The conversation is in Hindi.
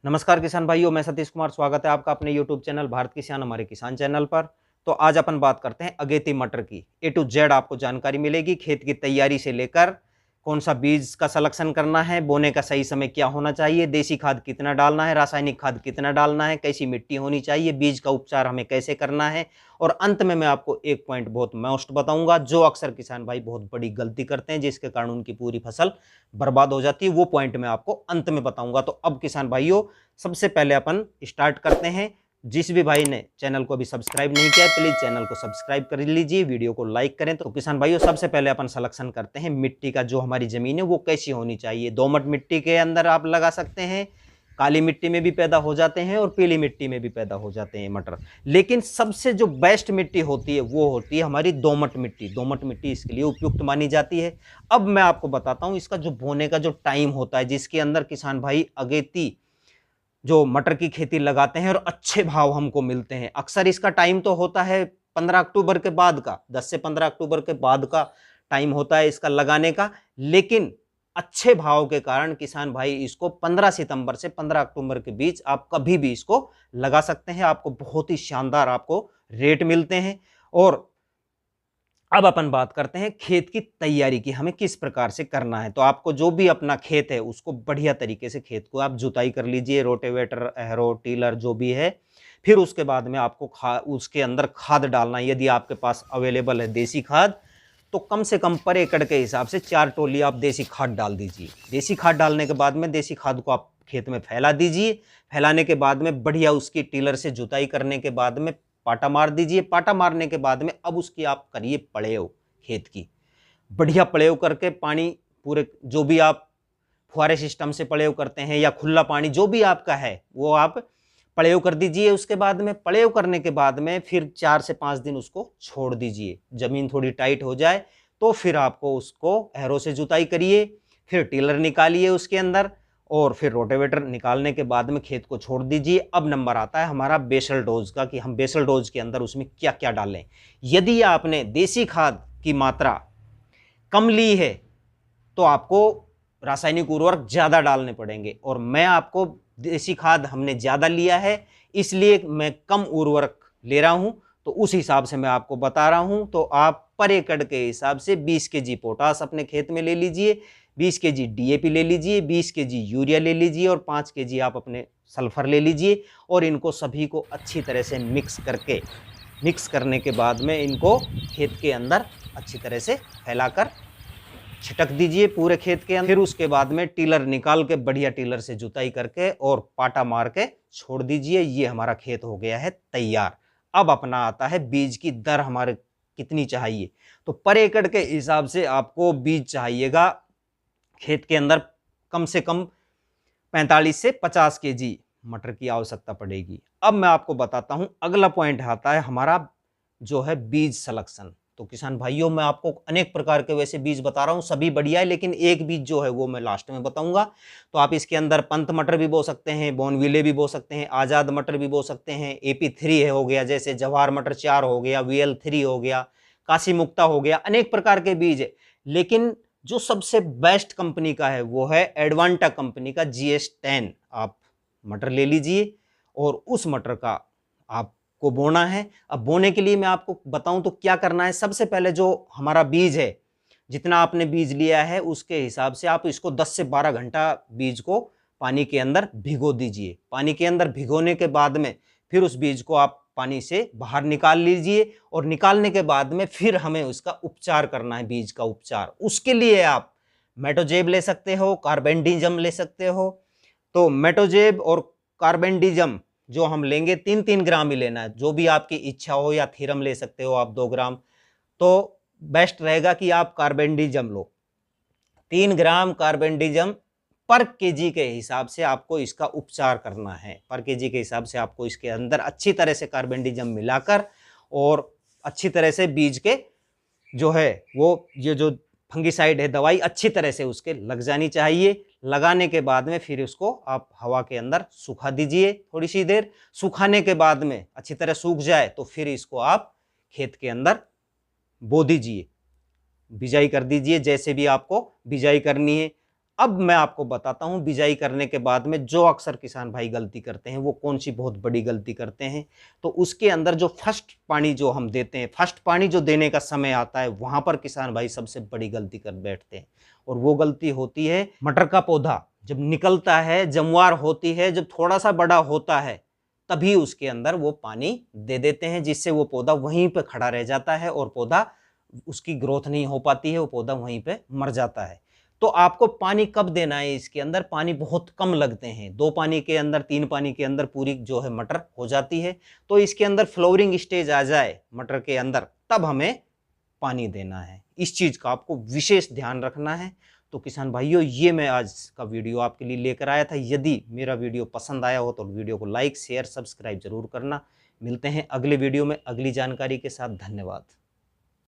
नमस्कार किसान भाइयों, मैं सतीश कुमार। स्वागत है आपका अपने YouTube चैनल भारत किसान हमारे किसान चैनल पर। तो आज अपन बात करते हैं अगेती मटर की। A to Z आपको जानकारी मिलेगी, खेत की तैयारी से लेकर कौन सा बीज का सिलेक्शन करना है, बोने का सही समय क्या होना चाहिए, देसी खाद कितना डालना है, रासायनिक खाद कितना डालना है, कैसी मिट्टी होनी चाहिए, बीज का उपचार हमें कैसे करना है। और अंत में मैं आपको एक पॉइंट बहुत मोस्ट बताऊंगा जो अक्सर किसान भाई बहुत बड़ी गलती करते हैं, जिसके कारण उनकी पूरी फसल बर्बाद हो जाती है। वो पॉइंट मैं आपको अंत में बताऊंगा। तो अब किसान भाइयों, सबसे पहले अपन स्टार्ट करते हैं। जिस भी भाई ने चैनल को अभी सब्सक्राइब नहीं किया है, प्लीज चैनल को सब्सक्राइब कर लीजिए, वीडियो को लाइक करें। तो किसान भाइयों, सबसे पहले अपन सिलेक्शन करते हैं मिट्टी का। जो हमारी जमीन है वो कैसी होनी चाहिए। दोमट मिट्टी के अंदर आप लगा सकते हैं, काली मिट्टी में भी पैदा हो जाते हैं और पीली मिट्टी में भी पैदा हो जाते हैं मटर। लेकिन सबसे जो बेस्ट मिट्टी होती है वो होती है हमारी दोमट मिट्टी। दोमट मिट्टी इसके लिए उपयुक्त मानी जाती है। अब मैं आपको बताता हूं इसका जो बोने का जो टाइम होता है, जिसके अंदर किसान भाई अगेती जो मटर की खेती लगाते हैं और अच्छे भाव हमको मिलते हैं। अक्सर इसका टाइम तो होता है 15 अक्टूबर के बाद का, 10 से 15 अक्टूबर के बाद का टाइम होता है इसका लगाने का। लेकिन अच्छे भाव के कारण किसान भाई इसको 15 सितंबर से 15 अक्टूबर के बीच आप कभी भी इसको लगा सकते हैं। आपको बहुत ही शानदार आपको रेट मिलते हैं। और अब अपन बात करते हैं खेत की तैयारी की, हमें किस प्रकार से करना है। तो आपको जो भी अपना खेत है उसको बढ़िया तरीके से खेत को आप जुताई कर लीजिए, रोटेवेटर, एरो, टीलर जो भी है। फिर उसके बाद में आपको उसके अंदर खाद डालना है। यदि आपके पास अवेलेबल है देसी खाद, तो कम से कम पर एकड़ के हिसाब से 4 टोली आप देसी खाद डाल दीजिए। देसी खाद डालने के बाद में देसी खाद को आप खेत में फैला दीजिए। फैलाने के बाद में बढ़िया उसकी टीलर से जुताई करने के बाद में पाटा मार दीजिए। पाटा मारने के बाद में अब उसकी आप करिए पड़ेव, खेत की बढ़िया पड़ेव करके पानी पूरे, जो भी आप फुहारे सिस्टम से पड़ेव करते हैं या खुला पानी जो भी आपका है वो आप पड़ेव कर दीजिए। उसके बाद में पड़ेव करने के बाद में फिर 4 से 5 दिन उसको छोड़ दीजिए। जमीन थोड़ी टाइट हो जाए तो फिर आपको उसको एरो से जुताई करिए, फिर टिलर निकालिए उसके अंदर, और फिर रोटेवेटर निकालने के बाद में खेत को छोड़ दीजिए। अब नंबर आता है हमारा बेसल डोज का, कि हम बेसल डोज के अंदर उसमें क्या क्या डालें। यदि आपने देसी खाद की मात्रा कम ली है तो आपको रासायनिक उर्वरक ज्यादा डालने पड़ेंगे, और मैं आपको देसी खाद हमने ज्यादा लिया है इसलिए मैं कम उर्वरक ले रहा हूं। तो उस हिसाब से मैं आपको बता रहा हूं। तो आप पर एकड़ के हिसाब से 20 केजी पोटास अपने खेत में ले लीजिए, 20 केजी डीएपी ले लीजिए, 20 केजी यूरिया ले लीजिए और 5 केजी आप अपने सल्फर ले लीजिए। और इनको सभी को अच्छी तरह से मिक्स करने के बाद में इनको खेत के अंदर अच्छी तरह से फैलाकर छिटक दीजिए पूरे खेत के अंदर। फिर उसके बाद में टीलर निकाल के बढ़िया टीलर से जुताई करके और पाटा मार के छोड़ दीजिए। ये हमारा खेत हो गया है तैयार। अब अपना आता है बीज की दर हमारे कितनी चाहिए। तो पर एकड़ के हिसाब से आपको बीज चाहिएगा खेत के अंदर कम से कम 45 से 50 केजी मटर की आवश्यकता पड़ेगी। अब मैं आपको बताता हूं, अगला पॉइंट आता है हमारा जो है बीज सिलेक्शन। तो किसान भाइयों, मैं आपको अनेक प्रकार के वैसे बीज बता रहा हूं, सभी बढ़िया है, लेकिन एक बीज जो है वो मैं लास्ट में बताऊंगा। तो आप इसके अंदर पंत मटर भी बो सकते हैं, बोनविले भी बो सकते हैं, आजाद मटर भी बो सकते हैं, AP3 है हो गया, जैसे जवाहर मटर 4 हो गया, VL3 हो गया, काशी मुक्ता हो गया, अनेक प्रकार के बीज है। लेकिन जो सबसे बेस्ट कंपनी का है वो है एडवांटा कंपनी का GS10। आप मटर ले लीजिए और उस मटर का आपको बोना है। अब बोने के लिए मैं आपको बताऊं तो क्या करना है। सबसे पहले जो हमारा बीज है, जितना आपने बीज लिया है उसके हिसाब से आप इसको 10 से 12 घंटा बीज को पानी के अंदर भिगो दीजिए। पानी के अंदर भिगोने के बाद में फिर उस बीज को आप पानी से बाहर निकाल लीजिए, और निकालने के बाद में फिर हमें उसका उपचार करना है, बीज का उपचार। उसके लिए आप मेटोजेब ले सकते हो, कार्बेंडिजम ले सकते हो। तो मेटोजेब और कार्बेंडिजम जो हम लेंगे 3-3 ग्राम ही लेना है, जो भी आपकी इच्छा हो, या थीरम ले सकते हो आप 2 ग्राम। तो बेस्ट रहेगा कि आप कार्बेंडिजम लो। 3 ग्राम कार्बेंडिजम पर केजी के हिसाब से आपको इसका उपचार करना है। पर केजी के हिसाब से आपको इसके अंदर अच्छी तरह से कार्बेंडिजम मिलाकर और अच्छी तरह से बीज के जो है वो ये जो फंगिसाइड है दवाई अच्छी तरह से उसके लग जानी चाहिए। लगाने के बाद में फिर उसको आप हवा के अंदर सुखा दीजिए थोड़ी सी देर। सुखाने के बाद में अच्छी तरह सूख जाए तो फिर इसको आप खेत के अंदर बो दीजिए, बिजाई कर दीजिए, जैसे भी आपको बिजाई करनी है। अब मैं आपको बताता हूं बिजाई करने के बाद में जो अक्सर किसान भाई गलती करते हैं वो कौन सी बहुत बड़ी गलती करते हैं। तो उसके अंदर जो फर्स्ट पानी जो हम देते हैं, फर्स्ट पानी जो देने का समय आता है, वहां पर किसान भाई सबसे बड़ी गलती कर बैठते हैं। और वो गलती होती है, मटर का पौधा जब निकलता है, जमवार होती है, जब थोड़ा सा बड़ा होता है, तभी उसके अंदर वो पानी दे देते हैं, जिससे वो पौधा वहीं पे खड़ा रह जाता है और पौधा, उसकी ग्रोथ नहीं हो पाती है, वो पौधा वहीं पे मर जाता है। तो आपको पानी कब देना है, इसके अंदर पानी बहुत कम लगते हैं, 2 पानी के अंदर, 3 पानी के अंदर पूरी जो है मटर हो जाती है। तो इसके अंदर फ्लावरिंग स्टेज आ जाए मटर के अंदर, तब हमें पानी देना है। इस चीज का आपको विशेष ध्यान रखना है। तो किसान भाइयों, ये मैं आज का वीडियो आपके लिए लेकर आया था। यदि मेरा वीडियो पसंद आया हो तो वीडियो को लाइक, शेयर, सब्सक्राइब जरूर करना। मिलते हैं अगले वीडियो में अगली जानकारी के साथ। धन्यवाद।